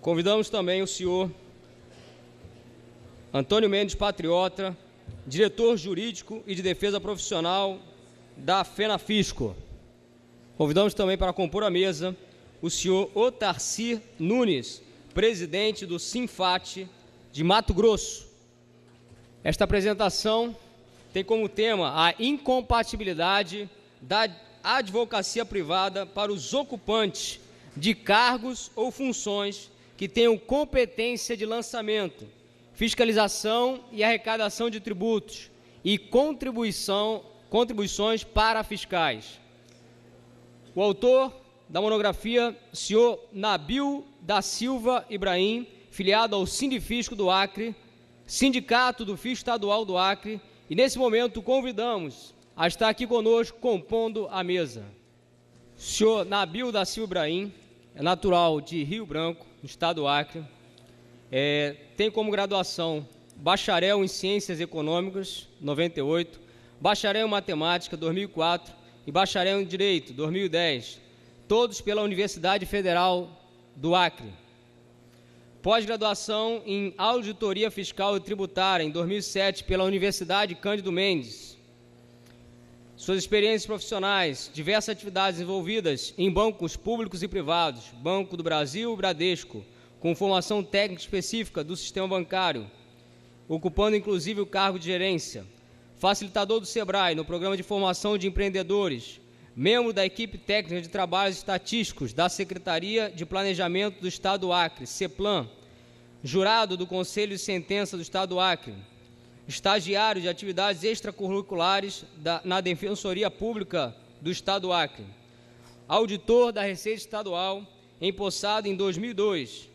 Convidamos também o senhor Antônio Mendes Patriota, diretor jurídico e de defesa profissional da FENAFISCO. Convidamos também para compor a mesa o senhor Otarci Nunes, presidente do Sinfat de Mato Grosso. Esta apresentação tem como tema a incompatibilidade da advocacia privada para os ocupantes de cargos ou funções que tenham competência de lançamento, fiscalização e arrecadação de tributos e contribuições para fiscais. O autor da monografia, senhor Nabil da Silva Ibrahim, filiado ao Sindifisco do Acre, Sindicato do Fisco Estadual do Acre, e nesse momento convidamos a estar aqui conosco compondo a mesa. O senhor Nabil da Silva Ibrahim é natural de Rio Branco, no estado do Acre, tem como graduação bacharel em Ciências Econômicas, 98, bacharel em Matemática, 2004, e bacharel em Direito, 2010, todos pela Universidade Federal do Acre. Pós-graduação em Auditoria Fiscal e Tributária, em 2007, pela Universidade Cândido Mendes. Suas experiências profissionais, diversas atividades envolvidas em bancos públicos e privados, Banco do Brasil e Bradesco, com formação técnica específica do sistema bancário, ocupando inclusive o cargo de gerência, facilitador do SEBRAE no programa de formação de empreendedores, membro da equipe técnica de trabalhos estatísticos da Secretaria de Planejamento do Estado do Acre, CEPLAN, jurado do Conselho de Sentença do Estado do Acre, estagiário de atividades extracurriculares na Defensoria Pública do Estado do Acre, auditor da Receita Estadual, empossado em 2002,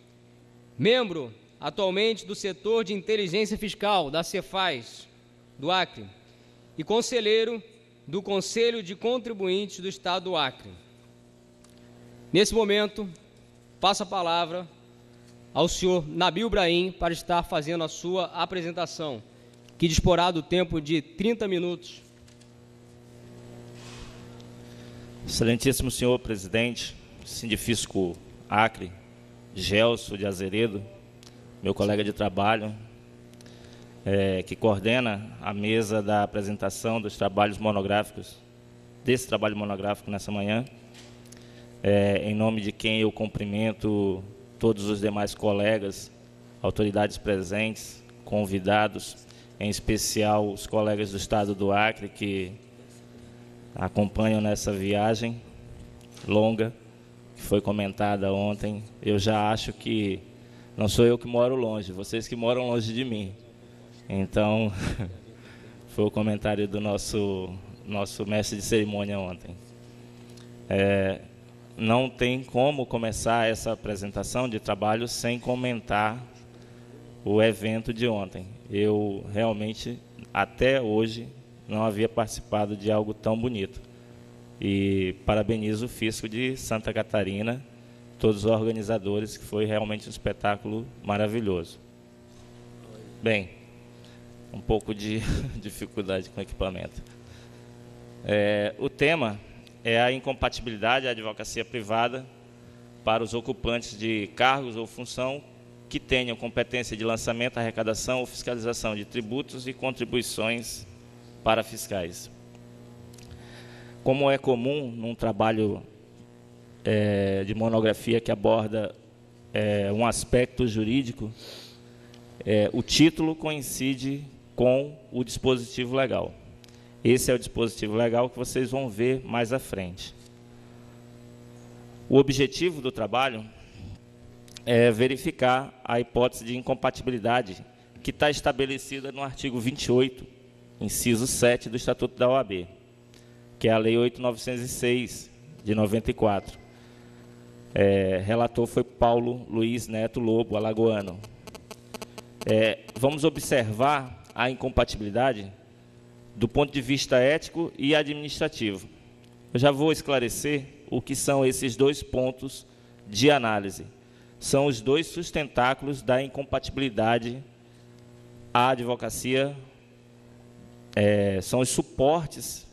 membro atualmente do setor de inteligência fiscal da Cefaz do Acre e conselheiro do Conselho de Contribuintes do Estado do Acre. Nesse momento, passo a palavra ao senhor Nabil Ibrahim para estar fazendo a sua apresentação, que disporá do tempo de 30 minutos. Excelentíssimo senhor presidente, Sindifisco Acre, Gelson de Azeredo, meu colega de trabalho, que coordena a mesa da apresentação dos trabalhos monográficos, desse trabalho monográfico nessa manhã, em nome de quem eu cumprimento todos os demais colegas, autoridades presentes, convidados, em especial os colegas do Estado do Acre que acompanham nessa viagem longa, que foi comentada ontem. Eu já acho que não sou eu que moro longe, vocês que moram longe de mim. Então, foi o comentário do nosso mestre de cerimônia ontem. Não tem como começar essa apresentação de trabalho sem comentar o evento de ontem. Eu realmente, até hoje, não havia participado de algo tão bonito. E parabenizo o Fisco de Santa Catarina, todos os organizadores, que foi realmente um espetáculo maravilhoso. Bem, um pouco de dificuldade com o equipamento. O tema é a incompatibilidade da advocacia privada para os ocupantes de cargos ou função que tenham competência de lançamento, arrecadação ou fiscalização de tributos e contribuições para fiscais. Como é comum num trabalho de monografia que aborda um aspecto jurídico, o título coincide com o dispositivo legal. Esse é o dispositivo legal que vocês vão ver mais à frente. O objetivo do trabalho é verificar a hipótese de incompatibilidade que está estabelecida no artigo 28, inciso 7 do Estatuto da OAB, que é a Lei 8.906, de 94. Relator foi Paulo Luiz Neto Lobo, alagoano. Vamos observar a incompatibilidade do ponto de vista ético e administrativo. Eu já vou esclarecer o que são esses dois pontos de análise. São os dois sustentáculos da incompatibilidade à advocacia, são os suportes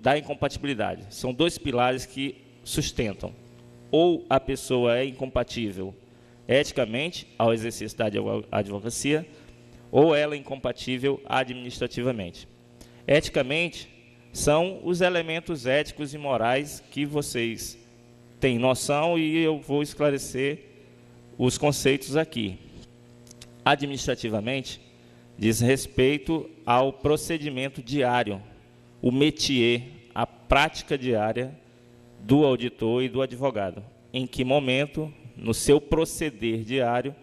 da incompatibilidade. São dois pilares que sustentam. Ou a pessoa é incompatível eticamente ao exercício da advocacia, ou ela é incompatível administrativamente. Eticamente, são os elementos éticos e morais que vocês têm noção, e eu vou esclarecer os conceitos aqui. Administrativamente, diz respeito ao procedimento diário, o métier, a prática diária do auditor e do advogado. Em que momento, no seu proceder diário,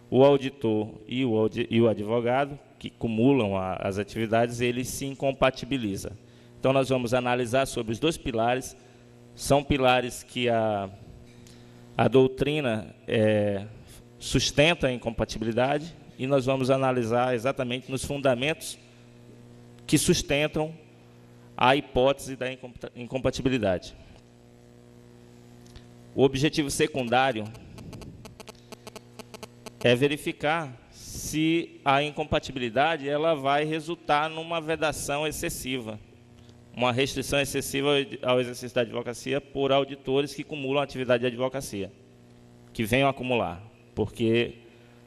o auditor e o advogado, que cumulam as atividades, eles se incompatibilizam. Então, nós vamos analisar sobre os dois pilares. São pilares que a doutrina sustenta a incompatibilidade, e nós vamos analisar exatamente nos fundamentos que sustentam a hipótese da incompatibilidade. O objetivo secundário é verificar se a incompatibilidade ela vai resultar numa vedação excessiva, uma restrição excessiva ao exercício da advocacia por auditores que cumulam atividade de advocacia, que venham a acumular, porque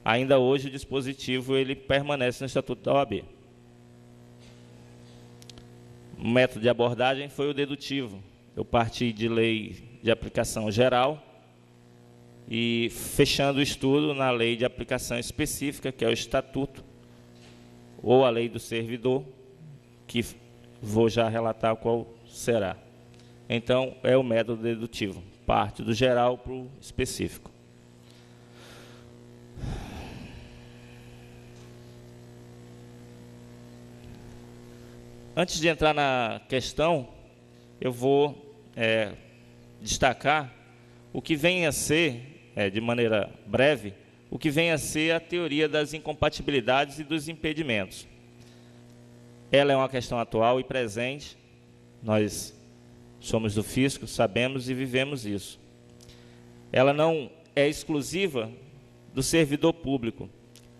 ainda hoje o dispositivo ele permanece no Estatuto da OAB. O método de abordagem foi o dedutivo. Eu parti de lei de aplicação geral e fechando o estudo na lei de aplicação específica, que é o Estatuto, ou a lei do servidor, que vou já relatar qual será. Então, é o método dedutivo, parte do geral para o específico. Antes de entrar na questão, eu vou destacar o que vem a ser, de maneira breve, o que vem a ser a teoria das incompatibilidades e dos impedimentos. Ela é uma questão atual e presente, nós somos do fisco, sabemos e vivemos isso. Ela não é exclusiva do servidor público.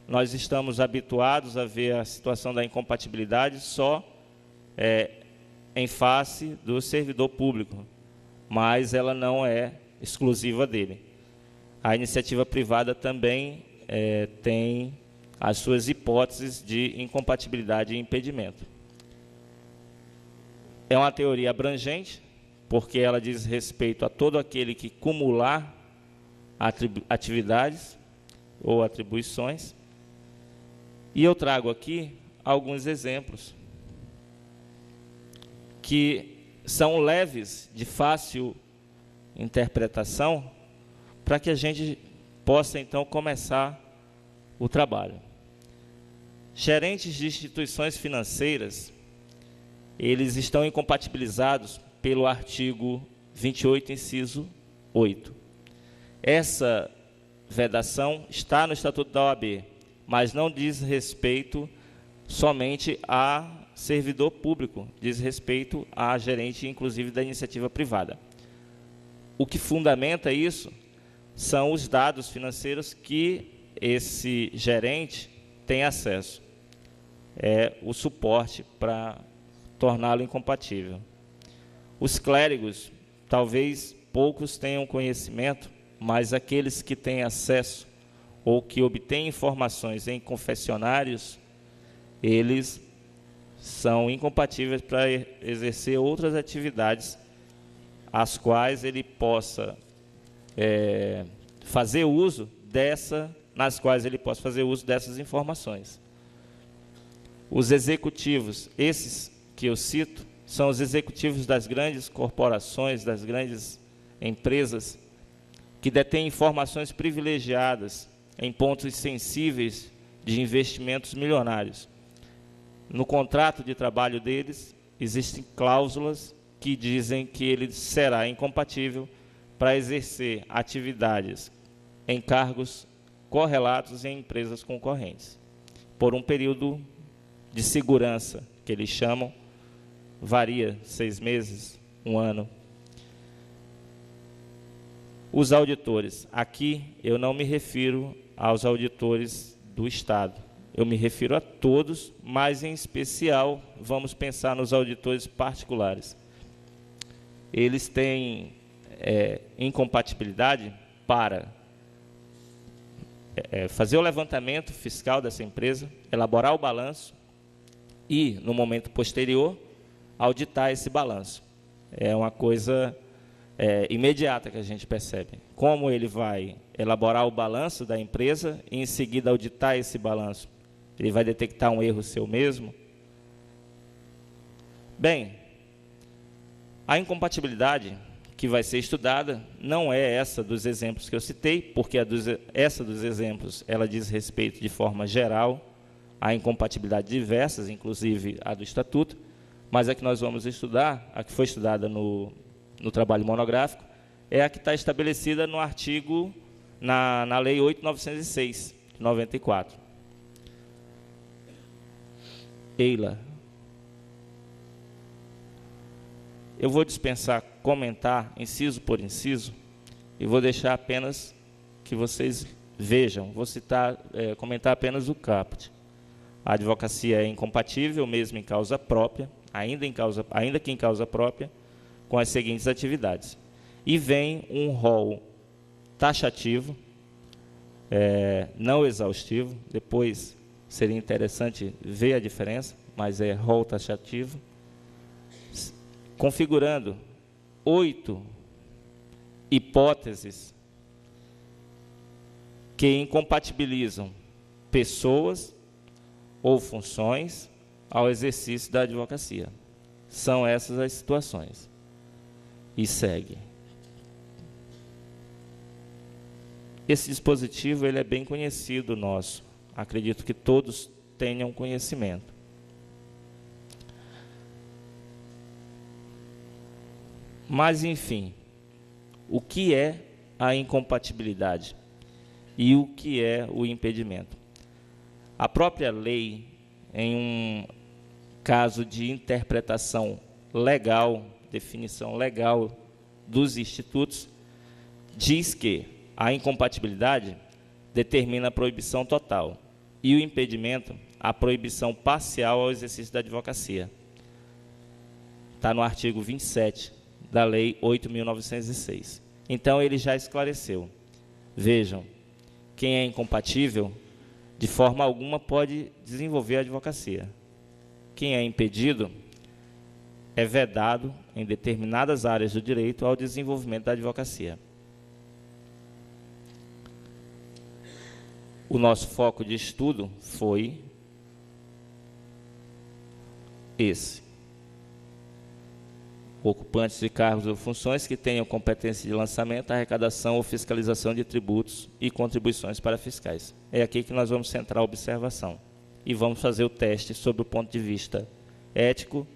Nós estamos habituados a ver a situação da incompatibilidade só em face do servidor público, mas ela não é exclusiva dele. A iniciativa privada também tem as suas hipóteses de incompatibilidade e impedimento. É uma teoria abrangente, porque ela diz respeito a todo aquele que cumular atividades ou atribuições, e eu trago aqui alguns exemplos que são leves, de fácil interpretação, para que a gente possa, então, começar o trabalho. Gerentes de instituições financeiras, eles estão incompatibilizados pelo artigo 28, inciso 8. Essa vedação está no Estatuto da OAB, mas não diz respeito somente a servidor público, diz respeito a gerente, inclusive, da iniciativa privada. O que fundamenta isso são os dados financeiros que esse gerente tem acesso. É o suporte para torná-lo incompatível. Os clérigos, talvez poucos tenham conhecimento, mas aqueles que têm acesso ou que obtêm informações em confessionários, eles são incompatíveis para exercer outras atividades as quais ele possa fazer uso nas quais ele possa fazer uso dessas informações. Os executivos, esses que eu cito, são os executivos das grandes corporações, das grandes empresas, que detêm informações privilegiadas em pontos sensíveis de investimentos milionários. No contrato de trabalho deles, existem cláusulas que dizem que ele será incompatível para exercer atividades em cargos correlatos em empresas concorrentes, por um período de segurança, que eles chamam, varia 6 meses, 1 ano. Os auditores, aqui eu não me refiro aos auditores do Estado, eu me refiro a todos, mas em especial vamos pensar nos auditores particulares. Eles têm incompatibilidade para fazer o levantamento fiscal dessa empresa, elaborar o balanço e, no momento posterior, auditar esse balanço. É uma coisa imediata que a gente percebe. Como ele vai elaborar o balanço da empresa e, em seguida, auditar esse balanço? Ele vai detectar um erro seu mesmo? Bem, a incompatibilidade que vai ser estudada não é essa dos exemplos que eu citei, porque essa dos exemplos ela diz respeito de forma geral a incompatibilidades diversas, inclusive a do Estatuto, mas a que nós vamos estudar, a que foi estudada no trabalho monográfico, é a que está estabelecida no artigo, na Lei 8.906, de 94. Eila, eu vou dispensar comentar inciso por inciso e vou deixar apenas que vocês vejam. Vou comentar apenas o caput. A advocacia é incompatível, mesmo em causa própria, ainda que em causa própria, com as seguintes atividades. E vem um rol taxativo, não exaustivo, depois seria interessante ver a diferença, mas é rol taxativo, configurando 8 hipóteses que incompatibilizam pessoas ou funções ao exercício da advocacia. São essas as situações. E segue. Esse dispositivo ele é bem conhecido nosso. Acredito que todos tenham conhecimento. Mas, enfim, o que é a incompatibilidade e o que é o impedimento? A própria lei, em um caso de interpretação legal, definição legal dos institutos, diz que a incompatibilidade determina a proibição total e o impedimento a proibição parcial ao exercício da advocacia. Está no artigo 27 da Lei 8.906. Então, ele já esclareceu. Vejam, quem é incompatível, de forma alguma, pode desenvolver a advocacia. Quem é impedido, é vedado, em determinadas áreas do direito, ao desenvolvimento da advocacia. O nosso foco de estudo foi esse. Ocupantes de cargos ou funções que tenham competência de lançamento, arrecadação ou fiscalização de tributos e contribuições para fiscais. É aqui que nós vamos centrar a observação. E vamos fazer o teste sobre o ponto de vista ético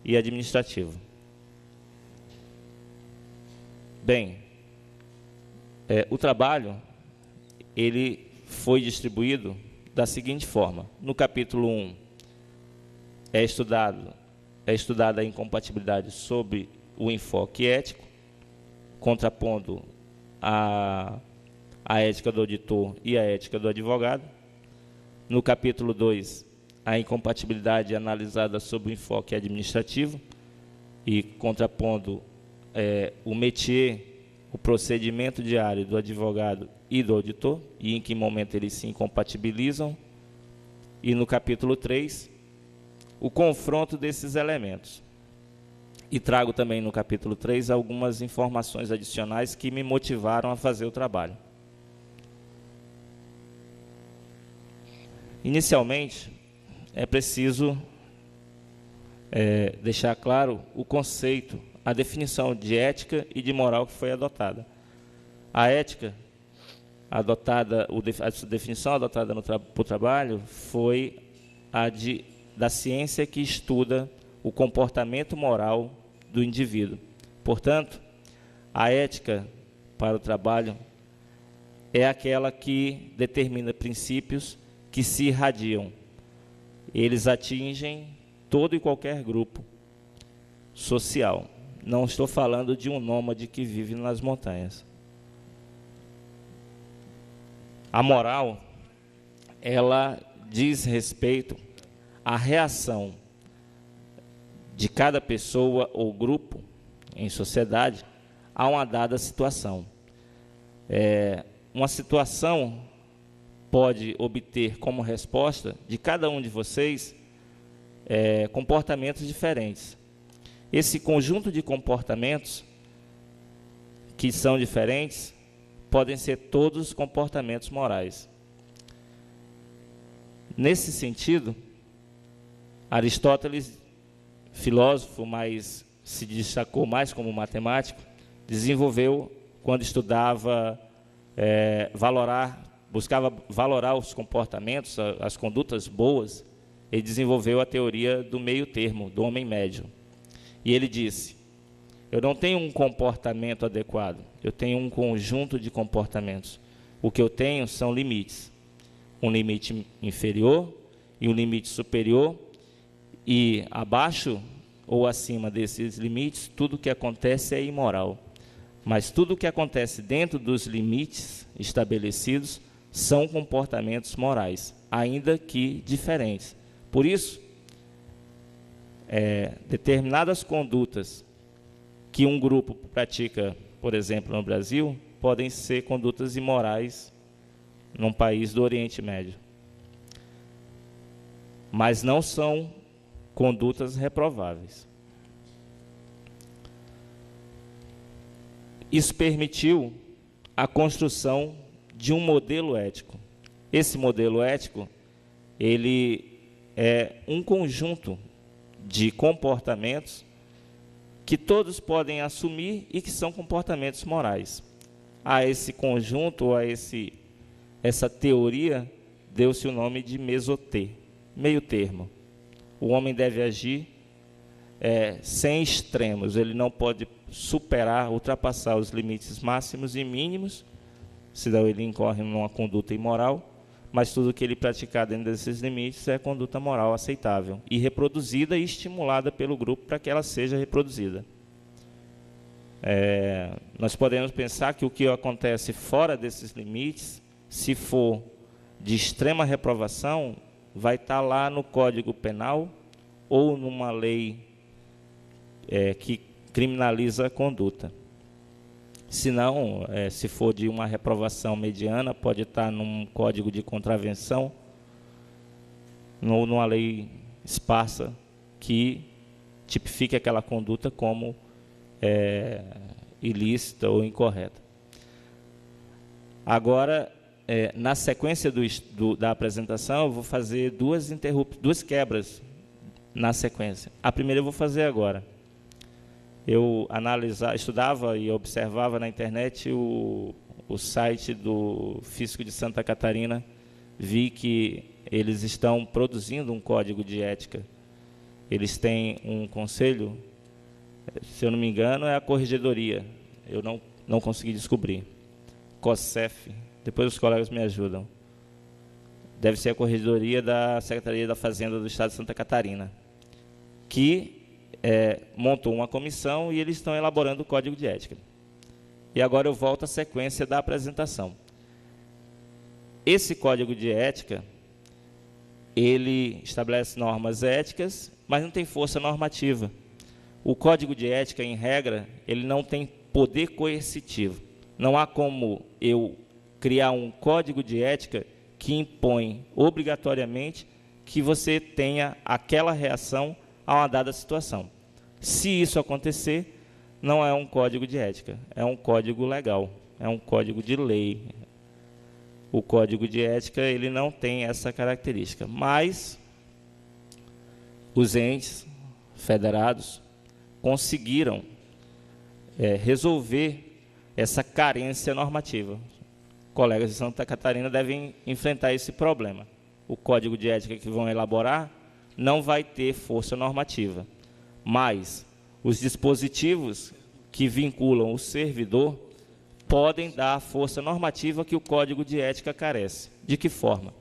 e administrativo. Bem, o trabalho ele foi distribuído da seguinte forma. No capítulo 1, é estudada a incompatibilidade sobre o enfoque ético, contrapondo a ética do auditor e a ética do advogado. No capítulo 2, a incompatibilidade analisada sob o enfoque administrativo e contrapondo o métier, o procedimento diário do advogado e do auditor, e em que momento eles se incompatibilizam. E no capítulo 3, o confronto desses elementos. E trago também no capítulo 3 algumas informações adicionais que me motivaram a fazer o trabalho. Inicialmente, é preciso deixar claro o conceito, a definição de ética e de moral que foi adotada. A ética adotada, a definição adotada para o trabalho foi a da ciência que estuda o comportamento moral do indivíduo. Portanto, a ética para o trabalho é aquela que determina princípios que se irradiam. Eles atingem todo e qualquer grupo social. Não estou falando de um nômade que vive nas montanhas. A moral, ela diz respeito à reação de cada pessoa ou grupo em sociedade a uma dada situação. Uma situação pode obter como resposta de cada um de vocês comportamentos diferentes. Esse conjunto de comportamentos que são diferentes podem ser todos comportamentos morais. Nesse sentido, Aristóteles, filósofo, mas se destacou mais como matemático, desenvolveu, quando estudava, buscava valorar os comportamentos, as condutas boas, ele desenvolveu a teoria do meio termo, do homem médio. E ele disse: eu não tenho um comportamento adequado, eu tenho um conjunto de comportamentos. O que eu tenho são limites. Um limite inferior e um limite superior, e abaixo ou acima desses limites, tudo que acontece é imoral. Mas tudo que acontece dentro dos limites estabelecidos são comportamentos morais, ainda que diferentes. Por isso, determinadas condutas que um grupo pratica, por exemplo, no Brasil, podem ser condutas imorais num país do Oriente Médio. Mas não são condutas reprováveis. Isso permitiu a construção de um modelo ético. Esse modelo ético, ele é um conjunto de comportamentos que todos podem assumir e que são comportamentos morais. A esse conjunto, essa teoria, deu-se o nome de mesotê, meio termo. O homem deve agir sem extremos, ele não pode superar, ultrapassar os limites máximos e mínimos, senão ele incorre numa conduta imoral, mas tudo que ele praticar dentro desses limites é conduta moral aceitável, e reproduzida e estimulada pelo grupo para que ela seja reproduzida. Nós podemos pensar que o que acontece fora desses limites, se for de extrema reprovação, vai estar lá no Código Penal ou numa lei que criminaliza a conduta. Se não, se for de uma reprovação mediana, pode estar num Código de Contravenção ou numa lei esparsa que tipifique aquela conduta como ilícita ou incorreta. Agora, na sequência da apresentação, eu vou fazer duas quebras na sequência. A primeira eu vou fazer agora. Eu estudava e observava na internet o site do Fisco de Santa Catarina, vi que eles estão produzindo um código de ética. Eles têm um conselho, se eu não me engano, é a Corregedoria, eu não consegui descobrir. COSEF, depois os colegas me ajudam. Deve ser a Corregedoria da Secretaria da Fazenda do Estado de Santa Catarina, que montou uma comissão e eles estão elaborando o código de ética. E agora eu volto à sequência da apresentação. Esse código de ética, ele estabelece normas éticas, mas não tem força normativa. O código de ética, em regra, ele não tem poder coercitivo. Não há como eu criar um código de ética que impõe obrigatoriamente que você tenha aquela reação a uma dada situação. Se isso acontecer, não é um código de ética, é um código legal, é um código de lei. O código de ética, ele não tem essa característica, mas os entes federados conseguiram resolver essa carência normativa. Colegas de Santa Catarina devem enfrentar esse problema. O código de ética que vão elaborar não vai ter força normativa, mas os dispositivos que vinculam o servidor podem dar a força normativa que o Código de Ética carece. De que forma?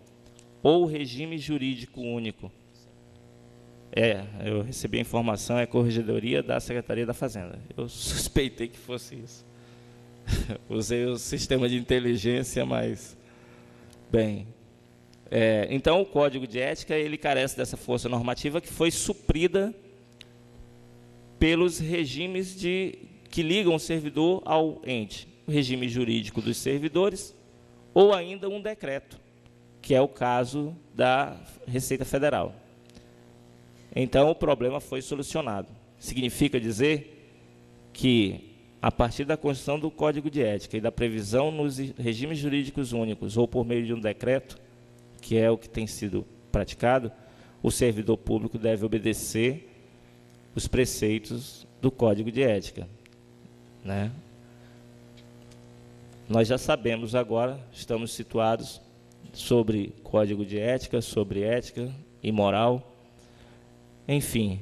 Ou o regime jurídico único. Eu recebi a informação, é a Corregedoria da Secretaria da Fazenda. Eu suspeitei que fosse isso. Usei o sistema de inteligência, mas... Bem... então, o Código de Ética, ele carece dessa força normativa que foi suprida pelos regimes que ligam o servidor ao ente. O regime jurídico dos servidores ou ainda um decreto. que é o caso da Receita Federal. Então, o problema foi solucionado. Significa dizer que, a partir da construção do Código de Ética e da previsão nos regimes jurídicos únicos, ou por meio de um decreto, que é o que tem sido praticado, o servidor público deve obedecer os preceitos do Código de Ética, né? Nós já sabemos agora, estamos situados sobre Código de Ética, sobre ética e moral, enfim.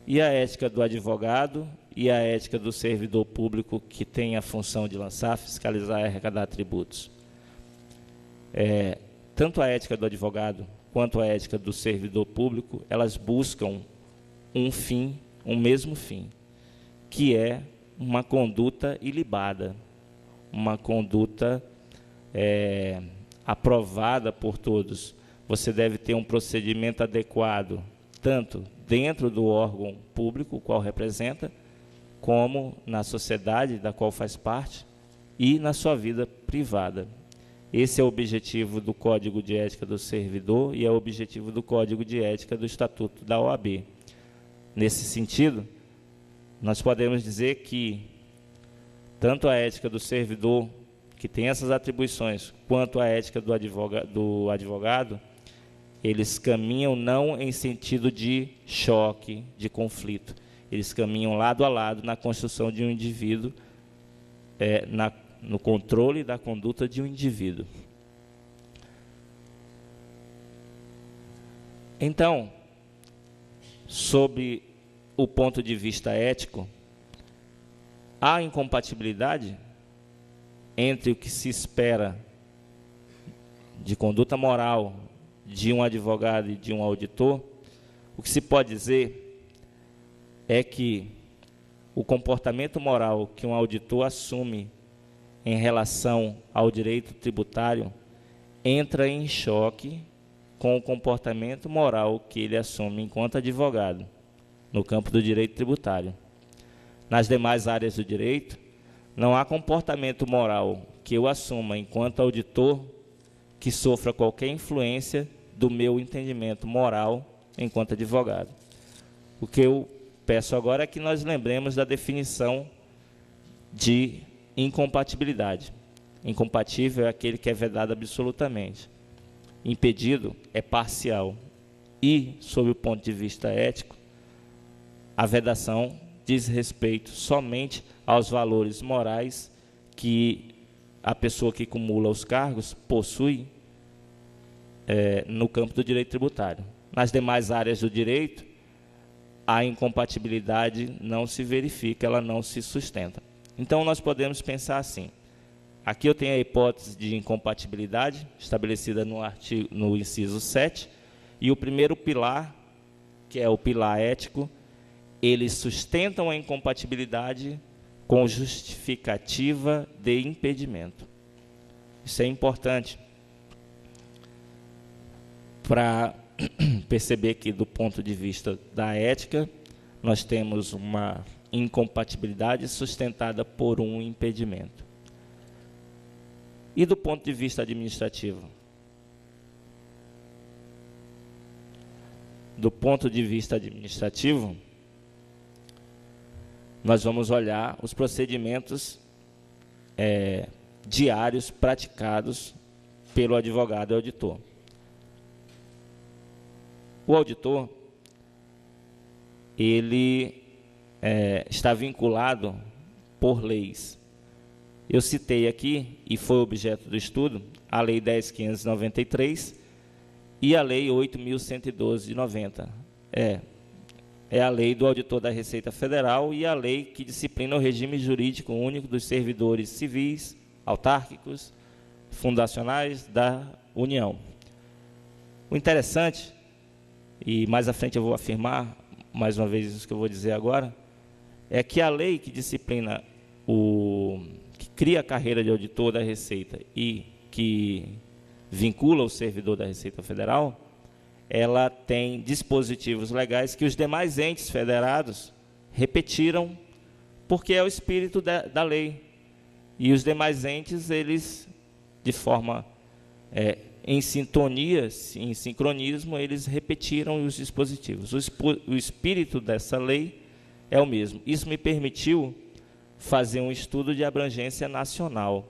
E a ética do advogado e a ética do servidor público que tem a função de lançar, fiscalizar e arrecadar tributos. Tanto a ética do advogado quanto a ética do servidor público, elas buscam um fim, um mesmo fim, que é uma conduta ilibada, uma conduta aprovada por todos. Você deve ter um procedimento adequado, tanto dentro do órgão público, o qual representa, como na sociedade da qual faz parte e na sua vida privada. Esse é o objetivo do Código de Ética do Servidor e é o objetivo do Código de Ética do Estatuto da OAB. Nesse sentido, nós podemos dizer que tanto a ética do servidor, que tem essas atribuições, quanto a ética do advogado, eles caminham não em sentido de choque, de conflito. Eles caminham lado a lado na construção de um indivíduo, no controle da conduta de um indivíduo. Então, sob o ponto de vista ético, há incompatibilidade entre o que se espera de conduta moral de um advogado e de um auditor. O que se pode dizer é que o comportamento moral que um auditor assume em relação ao direito tributário entra em choque com o comportamento moral que ele assume enquanto advogado no campo do direito tributário. Nas demais áreas do direito, não há comportamento moral que eu assuma enquanto auditor que sofra qualquer influência do meu entendimento moral enquanto advogado. O que eu peço agora é que nós lembremos da definição de incompatibilidade. Incompatível é aquele que é vedado absolutamente. Impedido é parcial. E, sob o ponto de vista ético, a vedação diz respeito somente aos valores morais que a pessoa que cumula os cargos possui no campo do direito tributário. Nas demais áreas do direito, a incompatibilidade não se verifica, ela não se sustenta. Então, nós podemos pensar assim. Aqui eu tenho a hipótese de incompatibilidade, estabelecida no inciso 7, e o primeiro pilar, que é o pilar ético, eles sustentam a incompatibilidade com justificativa de impedimento. Isso é importante para perceber que, do ponto de vista da ética, nós temos uma incompatibilidade sustentada por um impedimento. E do ponto de vista administrativo? Do ponto de vista administrativo, nós vamos olhar os procedimentos diários praticados pelo advogado e auditor. O auditor, ele está vinculado por leis. Eu citei aqui, e foi objeto do estudo, a Lei 10.593 e a Lei 8.112 de 90. É a lei do auditor da Receita Federal e a lei que disciplina o regime jurídico único dos servidores civis, autárquicos, fundacionais da União. O interessante, e mais à frente eu vou afirmar, mais uma vez isso que eu vou dizer agora, é que a lei que disciplina que cria a carreira de auditor da Receita e que vincula o servidor da Receita Federal, ela tem dispositivos legais que os demais entes federados repetiram, porque é o espírito da lei. E os demais entes, eles, de forma em sintonia, em sincronismo, eles repetiram os dispositivos. O espírito dessa lei é o mesmo. Isso me permitiu fazer um estudo de abrangência nacional,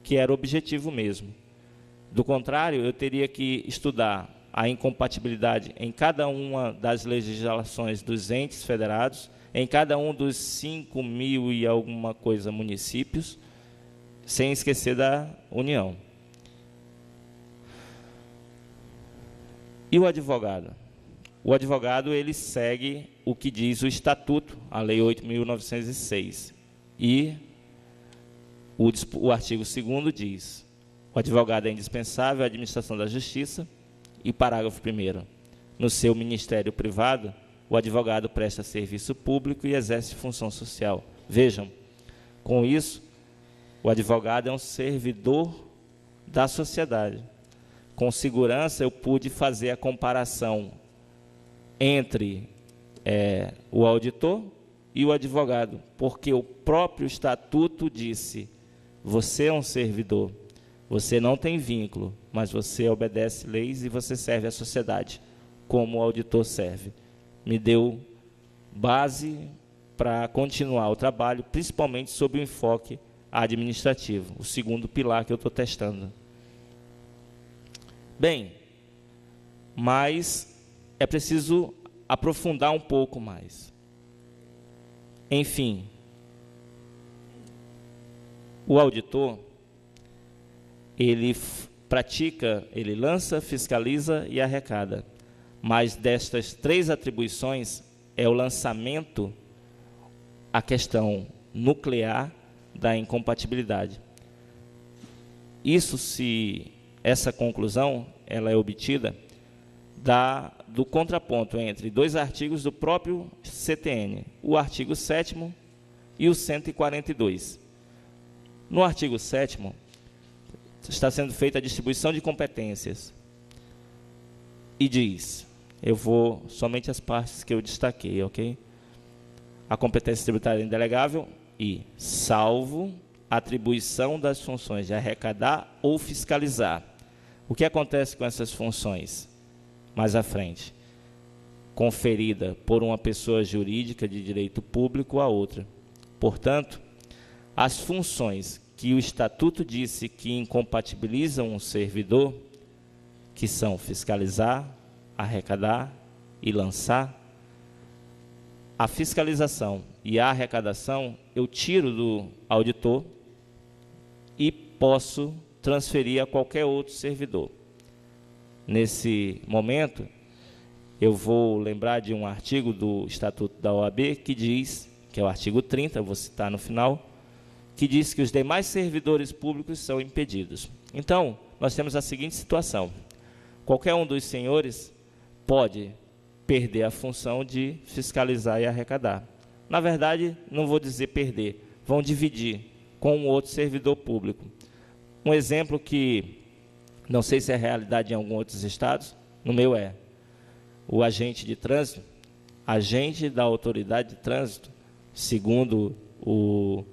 que era o objetivo mesmo. Do contrário, eu teria que estudar a incompatibilidade em cada uma das legislações dos entes federados, em cada um dos 5.000 e alguma coisa municípios, sem esquecer da União. E o advogado? O advogado, ele segue o que diz o Estatuto, a Lei 8.906. E o artigo 2º diz: o advogado é indispensável à administração da justiça. E parágrafo 1º, no seu ministério privado, o advogado presta serviço público e exerce função social. Vejam, com isso, o advogado é um servidor da sociedade. Com segurança, eu pude fazer a comparação entre o auditor e o advogado, porque o próprio Estatuto disse: você é um servidor, você não tem vínculo, mas você obedece leis e você serve à sociedade, como o auditor serve. Me deu base para continuar o trabalho, principalmente sob o enfoque administrativo, o segundo pilar que eu estou testando. Bem, mas é preciso aprofundar um pouco mais. Enfim, o auditor, ele pratica, ele lança, fiscaliza e arrecada. Mas destas 3 atribuições, é o lançamento a questão nuclear da incompatibilidade. Essa conclusão ela é obtida do contraponto entre 2 artigos do próprio CTN, o artigo 7º e o 142. No artigo 7º, está sendo feita a distribuição de competências. E diz, eu vou somente as partes que eu destaquei, ok? A competência tributária indelegável e, salvo atribuição das funções de arrecadar ou fiscalizar. O que acontece com essas funções? Mais à frente, conferida por uma pessoa jurídica de direito público a outra. Portanto, as funções que o Estatuto disse que incompatibilizam um servidor, que são fiscalizar, arrecadar e lançar, a fiscalização e a arrecadação eu tiro do auditor e posso transferir a qualquer outro servidor. Nesse momento, eu vou lembrar de um artigo do Estatuto da OAB que diz, que é o artigo 30, eu vou citar no final, que diz que os demais servidores públicos são impedidos. Então, nós temos a seguinte situação: qualquer um dos senhores pode perder a função de fiscalizar e arrecadar. Na verdade, não vou dizer perder, vão dividir com um outro servidor público. Um exemplo que, não sei se é realidade em alguns outros estados, no meu é, o agente de trânsito, agente da autoridade de trânsito, segundo o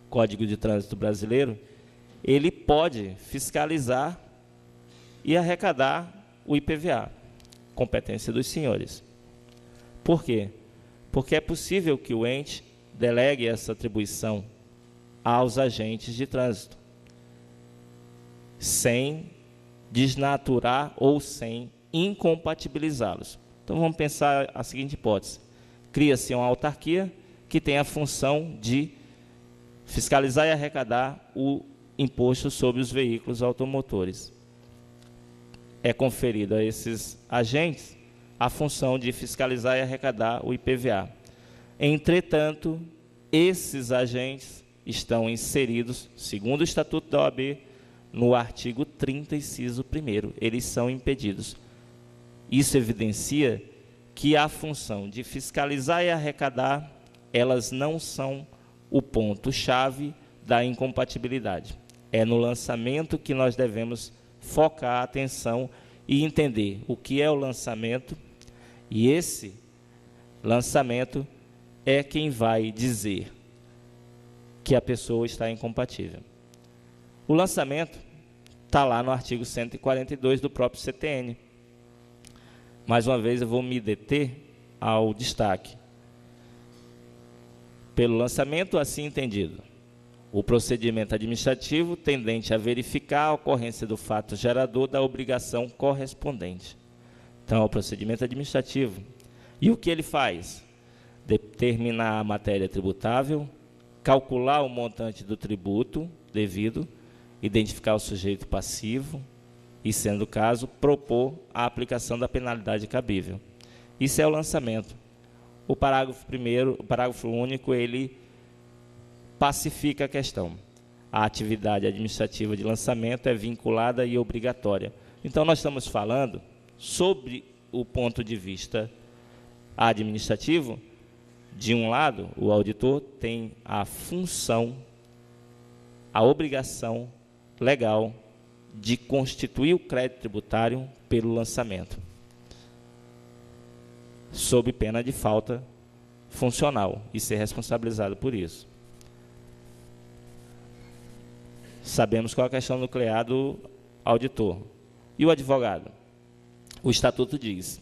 Código de Trânsito Brasileiro, ele pode fiscalizar e arrecadar o IPVA, competência dos senhores. Por quê? Porque é possível que o ente delegue essa atribuição aos agentes de trânsito, sem desnaturar ou sem incompatibilizá-los. Então, vamos pensar a seguinte hipótese. Cria-se uma autarquia que tem a função de fiscalizar e arrecadar o imposto sobre os veículos automotores. É conferido a esses agentes a função de fiscalizar e arrecadar o IPVA. Entretanto, esses agentes estão inseridos, segundo o Estatuto da OAB, no artigo 30, inciso 1º. Eles são impedidos. Isso evidencia que a função de fiscalizar e arrecadar, elas não são o ponto-chave da incompatibilidade. É no lançamento que nós devemos focar a atenção e entender o que é o lançamento, e esse lançamento é quem vai dizer que a pessoa está incompatível. O lançamento está lá no artigo 142 do próprio CTN. Mais uma vez, eu vou me deter ao destaque. Pelo lançamento, assim entendido, o procedimento administrativo tendente a verificar a ocorrência do fato gerador da obrigação correspondente. Então, é o procedimento administrativo. E o que ele faz? Determinar a matéria tributável, calcular o montante do tributo devido, identificar o sujeito passivo e, sendo o caso, propor a aplicação da penalidade cabível. Isso é o lançamento. O parágrafo primeiro, o parágrafo único, ele pacifica a questão. A atividade administrativa de lançamento é vinculada e obrigatória. Então, nós estamos falando sobre o ponto de vista administrativo. De um lado, o auditor tem a função, a obrigação legal de constituir o crédito tributário pelo lançamento, sob pena de falta funcional, e ser responsabilizado por isso. Sabemos qual é a questão nuclear do auditor. E o advogado? O estatuto diz,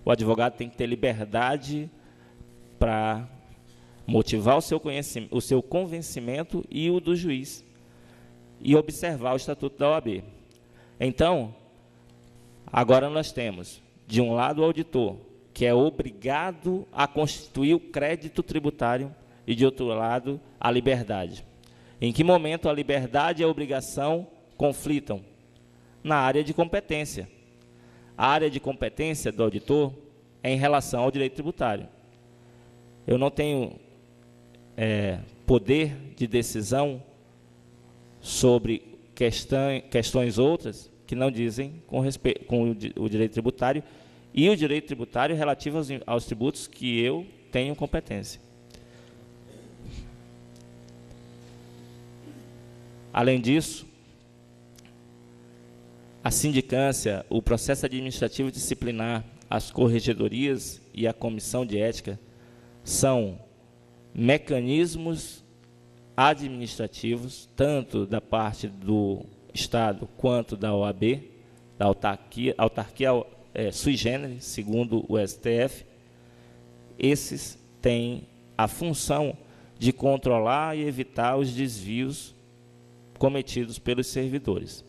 o advogado tem que ter liberdade para motivar o seu convencimento e o do juiz, e observar o estatuto da OAB. Então, agora nós temos, de um lado, o auditor, que é obrigado a constituir o crédito tributário, e, de outro lado, a liberdade. Em que momento a liberdade e a obrigação conflitam? Na área de competência. A área de competência do auditor é em relação ao direito tributário. Eu não tenho poder de decisão sobre questões outras que não dizem com respeito com o direito tributário, e o direito tributário relativo aos tributos que eu tenho competência. Além disso, a sindicância, o processo administrativo disciplinar, as corregedorias e a comissão de ética são mecanismos administrativos, tanto da parte do Estado quanto da OAB, da autarquia sui generis, segundo o STF. Esses têm a função de controlar e evitar os desvios cometidos pelos servidores.